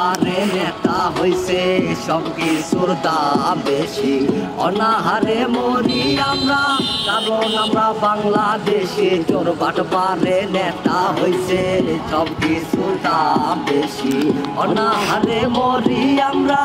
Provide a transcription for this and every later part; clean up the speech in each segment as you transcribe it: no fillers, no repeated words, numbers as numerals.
পারে নেতা হইছে সব কিছুর দাম বেশি অনাহারে মরি আমরা কারণ আমরা বাংলাদেশে চোর বাটপারে নেতা হইছে সব কিছুর দাম বেশি অনাহারে মরি আমরা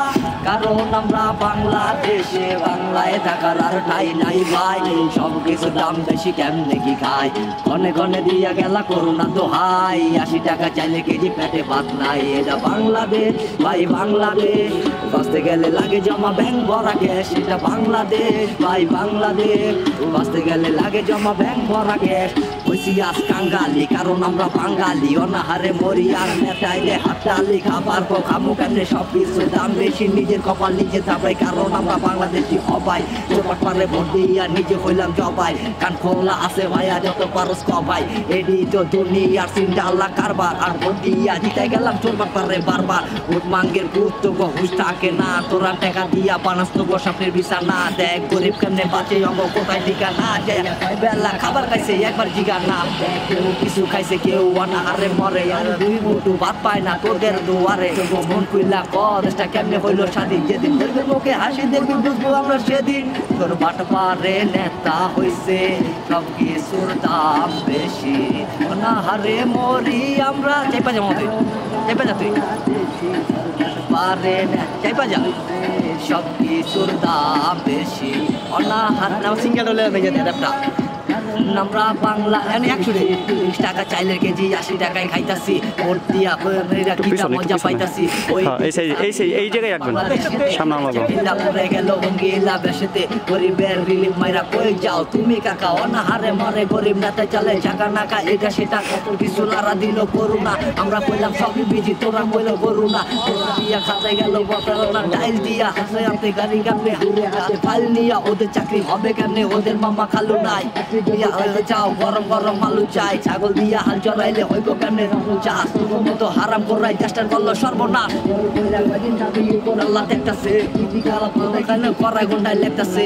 কারণ আমরা বাংলাদেশে বাংলায় থাকার আর ঠাই নাই ভাই সব কিছুর দাম বেশি কেমনে কি খাই ঘনে ঘনে দিয়া গেলা করোনা দোহাই 80 টাকা চাইলে কেজি পেটে ভাত নাই এটা বাংলাদেশ ভাই বাংলাদেশ বাঁচতে গেলে লাগে জমা ব্যাংক ভরা ক্যাশ এটা বাংলাদেশ ভাই বাংলাদেশ বাঁচতে গেলে লাগে জমা ব্যাংক ভরা ক্যাশ হইছি আজ কাঙ্গালি কারণ আমরা বাঙালি অনাহারে মরি আর নেতাইলে হাততালি খাবার খামু কেমনে সব কিছুর দাম বেশি নিজের কপাল নিজে চাপাই কারণ আমরা বাংলাদেশি হবাই চোপাট পারে ভোট দিয়া নিজে হইলাম জবাই কান খোলা আছে ভাইয়া যত পারস কবাই এডি তো দুনিয়ার চিন্তা আল্লাহ কারবার আর ভোট দিয়া জিতে গেলাম চোপাট পারে বারবার ভোট মাঙ্গের গুরুত্ব হুশ থাকে না তোরা টাকা দিয়া বানাস তো স্বপ্নের বিছানা দেখ গরিব কেমনে বাঁচে অঙ্গ কোথায় ঠিকানা যায় বেলা খাবার খাইছে একবার জিগা না কেউ কিছু খাইছে কেউ অনাহারে মরে আর দুই মুঠো ভাত পায় না তোদের দুয়ারে মন কইলা কষ্টটা কেমনে হইলো স্বাধীন যেদিন দেখবে মুখে হাসি দেখবি বুঝবো আমরা সেদিন তোর বাটপারে নেতা হইছে সব কিছুর দাম বেশি অনাহারে মরি আমরা চাইপা যাবো চাইপা যা তুই পারে না চাইপা যা সব কিছুর দাম বেশি অনাহার নাম সিঙ্গেল হলে ভেজে দেয় আমরা বাংলা 130 টাকা চাইলে কেজি 80 টাকায় খাইতাছি ভোট দিয়া মজা পাইতাছি এই জায়গায় রাখবেন সামনে আমাকে গেল গিলা বেশেতে গরিবের রিলিফ মাইরা কই যাও তুমি কাকা অনাহারে মরে গরিব নেতা চলে চাকা নাকা এটা সেটা কত কিছু লারা দিল করুণা আমরা কইলাম সবই বিজি তোরা কইল করুণা দিয়া খাতায় গেল বতরনা ডাইল দিয়া হাসে আপনি গাড়ি গাপে ফাইল নিয়া ওদের চাকরি হবে কেমনে ওদের মামা খালু নাই চাও গরম গরম আলু চাই ছাগল দিয়া হাল চড়াইলে হইব কেমনে চাষ মতো হারাম করাই চেষ্টা করলো সর্বনাশ আল্লাহ দেখতাছে করাই ঘন্টায় লেখতাছে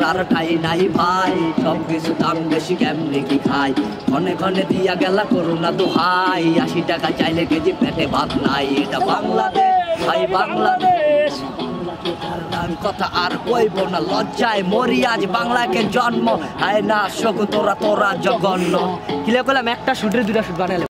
আর ঠাই নাই ভাই সব কিছু দাম বেশি কেমনে কি খাই ঘনে ঘনে দিয়া গেলা করোনা দোহাই 80 টাকা চাইলে কেজি পেটে ভাত নাই এটা বাংলাদেশ ভাই বাংলাদেশ কথা আর কইব না লজ্জায় মরি আজ বাংলাকে জন্ম হায় না শোক তোরা জঘন্য কিলে কইলাম একটা শুটের 2টা শুট বানাইলে